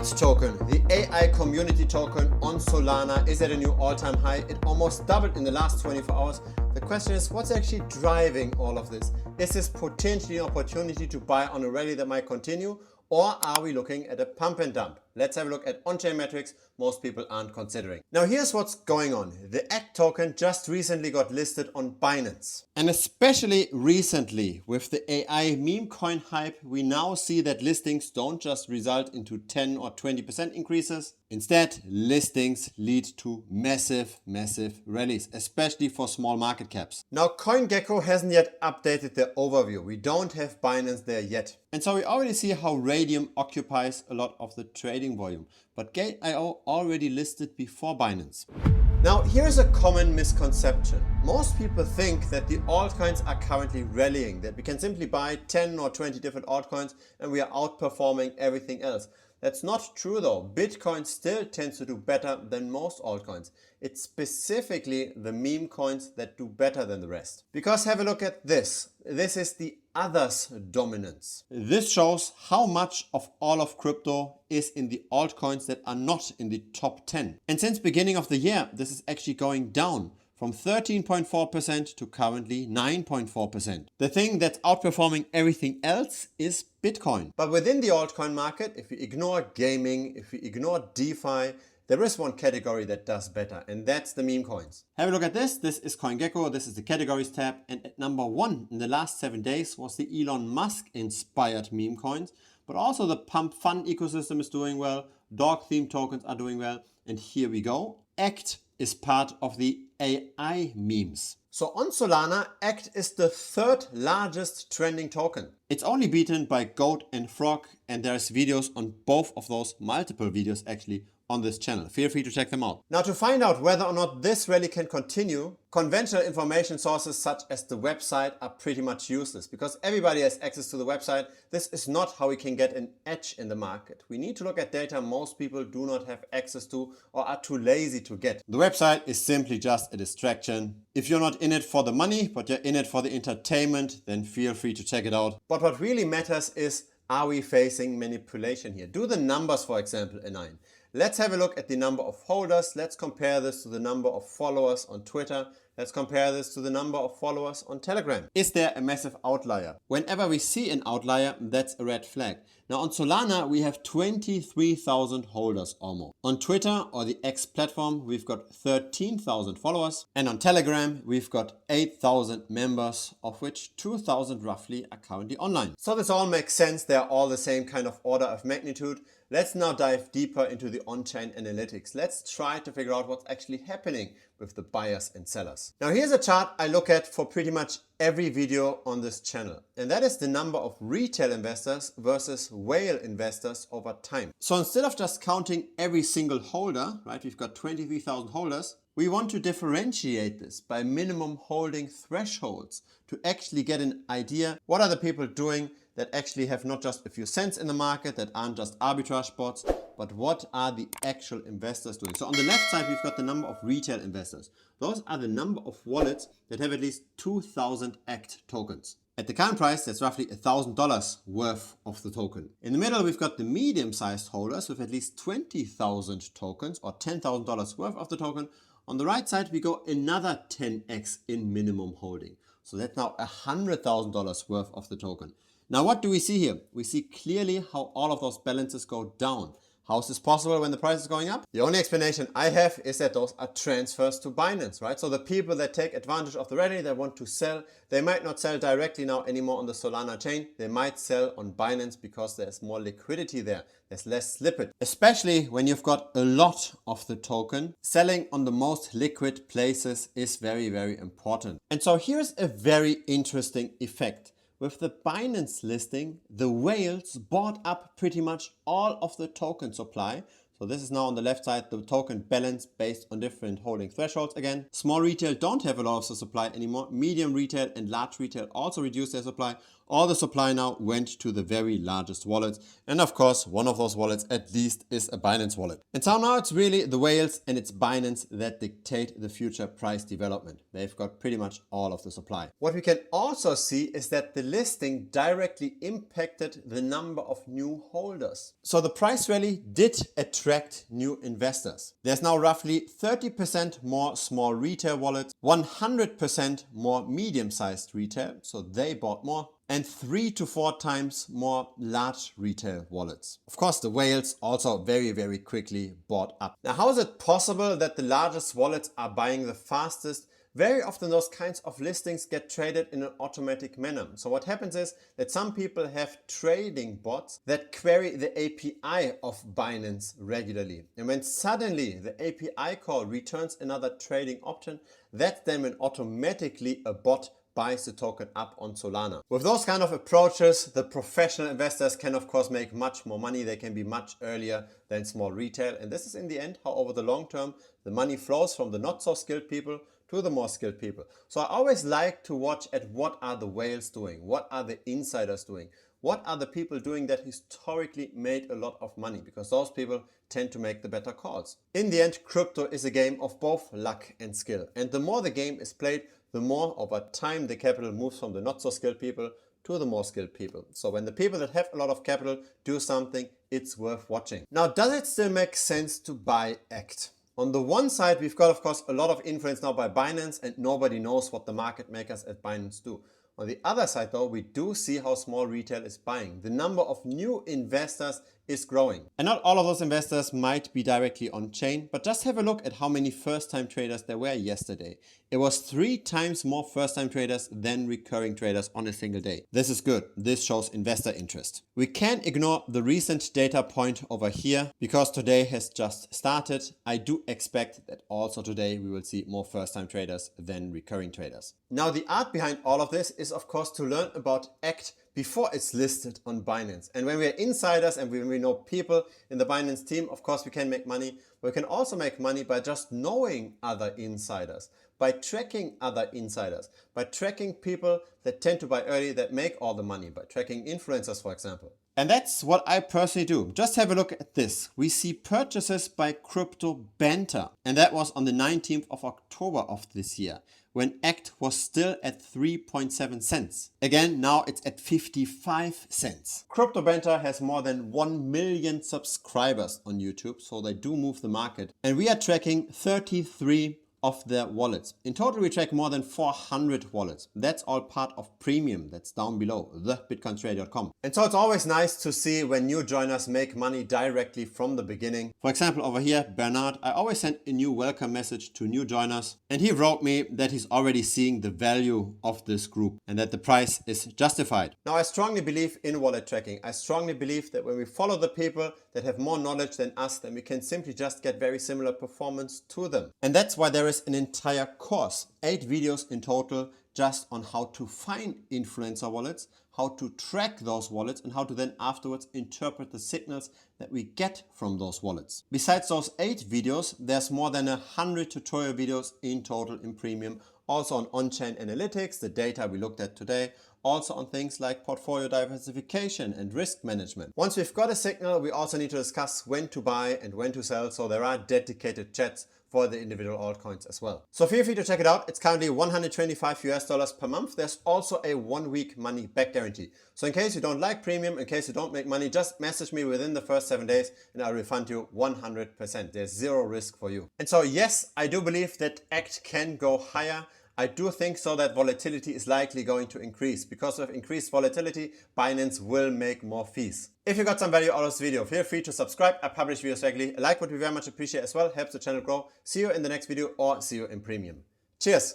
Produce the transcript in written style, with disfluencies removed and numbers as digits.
Act token, the AI community token on Solana, is at a new all-time high. It almost doubled in the last 24 hours. The question is, what's actually driving all of this? Is this potentially an opportunity to buy on a rally that might continue? Or are we looking at a pump and dump? Let's have a look at on-chain metrics most people aren't considering. Now here's what's going on. The ACT token just recently got listed on Binance. And especially recently with the AI Memecoin hype, we now see that listings don't just result into 10 or 20% increases. Instead, listings lead to massive rallies, especially for small market caps. Now CoinGecko hasn't yet updated their overview. We don't have Binance there yet. And so we already see how Radium occupies a lot of the trading volume, but Gate.io already listed before Binance. Now here's a common misconception. Most people think that the altcoins are currently rallying, that we can simply buy 10 or 20 different altcoins and we are outperforming everything else. That's not true though. Bitcoin still tends to do better than most altcoins. It's specifically the meme coins that do better than the rest. Because have a look at this. This is the others dominance. This shows how much of all of crypto is in the altcoins that are not in the top 10. And since beginning of the year, this is actually going down from 13.4% to currently 9.4%. The thing that's outperforming everything else is Bitcoin. But within the altcoin market, if we ignore gaming, if we ignore DeFi, there is one category that does better, and that's the meme coins. Have a look at this. This is CoinGecko. This is the categories tab. And at number 1 in the last 7 days was the Elon Musk inspired meme coins. But also the Pump.fun ecosystem is doing well. Dog themed tokens are doing well. And here we go. ACT is part of the AI memes. So on Solana, ACT is the 3rd largest trending token. It's only beaten by Goat and Frog, and there's videos on both of those, multiple videos actually, on this channel. Feel free to check them out. Now to find out whether or not this rally can continue, conventional information sources such as the website are pretty much useless because everybody has access to the website. This is not how we can get an edge in the market. We need to look at data most people do not have access to or are too lazy to get. The website is simply just a distraction. If you're not in it for the money, but you're in it for the entertainment, then feel free to check it out. But what really matters is, are we facing manipulation here? Do the numbers, for example, align? Let's have a look at the number of holders. Let's compare this to the number of followers on Twitter. Let's compare this to the number of followers on Telegram. Is there a massive outlier? Whenever we see an outlier, that's a red flag. Now on Solana, we have 23,000 holders almost. On Twitter or the X platform, we've got 13,000 followers. And on Telegram, we've got 8,000 members, of which 2,000 roughly are currently online. So this all makes sense. They're all the same kind of order of magnitude. Let's now dive deeper into the on-chain analytics. Let's try to figure out what's actually happening with the buyers and sellers. Now here's a chart I look at for pretty much every video on this channel. And that is the number of retail investors versus whale investors over time. So instead of just counting every single holder, right, we've got 23,000 holders, we want to differentiate this by minimum holding thresholds to actually get an idea what are the people doing that actually have not just a few cents in the market, that aren't just arbitrage bots, but what are the actual investors doing? So on the left side, we've got the number of retail investors. Those are the number of wallets that have at least 2,000 ACT tokens. At the current price, that's roughly $1,000 worth of the token. In the middle, we've got the medium-sized holders with at least 20,000 tokens or $10,000 worth of the token. On the right side, we go another 10x in minimum holding. So that's now $100,000 worth of the token. Now what do we see here? We see clearly how all of those balances go down. How is this possible when the price is going up? The only explanation I have is that those are transfers to Binance, right? So the people that take advantage of the rally, that want to sell, they might not sell directly now anymore on the Solana chain. They might sell on Binance because there's more liquidity there. There's less slippage. Especially when you've got a lot of the token, selling on the most liquid places is very important. And so here's a very interesting effect. With the Binance listing, the whales bought up pretty much all of the token supply. So this is now on the left side, the token balance based on different holding thresholds again. Small retail don't have a lot of the supply anymore. Medium retail and large retail also reduce their supply. All the supply now went to the very largest wallets. And of course, one of those wallets at least is a Binance wallet. And so now it's really the whales and it's Binance that dictate the future price development. They've got pretty much all of the supply. What we can also see is that the listing directly impacted the number of new holders. So the price rally did attract new investors. There's now roughly 30% more small retail wallets, 100% more medium-sized retail, so they bought more, and 3 to 4 times more large retail wallets. Of course, the whales also very quickly bought up. Now, how is it possible that the largest wallets are buying the fastest? Very often those kinds of listings get traded in an automatic manner. So what happens is that some people have trading bots that query the API of Binance regularly. And when suddenly the API call returns another trading option, that's then when automatically a bot buys the token up on Solana. With those kind of approaches, the professional investors can of course make much more money. They can be much earlier than small retail. And this is in the end how over the long term, the money flows from the not so skilled people to the more skilled people. So I always like to watch at what are the whales doing? What are the insiders doing? What are the people doing that historically made a lot of money? Because those people tend to make the better calls. In the end, crypto is a game of both luck and skill. And the more the game is played, the more over time the capital moves from the not so skilled people to the more skilled people. So when the people that have a lot of capital do something, it's worth watching. Now, does it still make sense to buy ACT? On the one side, we've got, of course, a lot of influence now by Binance, and nobody knows what the market makers at Binance do. On the other side, though, we do see how small retail is buying. The number of new investors is growing. And not all of those investors might be directly on chain, but just have a look at how many first-time traders there were yesterday. It was 3 times more first-time traders than recurring traders on a single day. This is good. This shows investor interest. We can't ignore the recent data point over here because today has just started. I do expect that also today we will see more first-time traders than recurring traders. Now, the art behind all of this is, of course, to learn about ACT before it's listed on Binance. And when we are insiders and when we know people in the Binance team, of course we can make money. We can also make money by just knowing other insiders, by tracking other insiders, by tracking people that tend to buy early that make all the money, by tracking influencers, for example. And that's what I personally do. Just have a look at this. We see purchases by Crypto Banter, and that was on the 19th of October of this year, when ACT was still at 3.7 cents. Again, now it's at 55 cents. Crypto Banter has more than 1 million subscribers on YouTube, so they do move the market. And we are tracking 33 of their wallets. In total, we track more than 400 wallets. That's all part of Premium. That's down below, thebitcointrader.com. And so it's always nice to see when new joiners make money directly from the beginning. For example, over here, Bernard, I always send a new welcome message to new joiners. And he wrote me that he's already seeing the value of this group and that the price is justified. Now, I strongly believe in wallet tracking. I strongly believe that when we follow the people that have more knowledge than us, then we can simply just get very similar performance to them. And that's why there is an entire course, 8 videos in total, just on how to find influencer wallets, how to track those wallets, and how to then afterwards interpret the signals that we get from those wallets. Besides those 8 videos, there's more than 100 tutorial videos in total in Premium, also on on-chain analytics, the data we looked at today, also on things like portfolio diversification and risk management. Once we've got a signal, we also need to discuss when to buy and when to sell, so there are dedicated chats for the individual altcoins as well. So feel free to check it out. It's currently $125 per month. There's also a 1-week money back guarantee. So in case you don't like Premium, in case you don't make money, just message me within the first 7 days and I'll refund you 100%. There's zero risk for you. And so yes, I do believe that ACT can go higher. I do think so that volatility is likely going to increase. Because of increased volatility, Binance will make more fees. If you got some value out of this video, feel free to subscribe. I publish videos regularly. A like would be very much appreciated as well. Helps the channel grow. See you in the next video or see you in Premium. Cheers!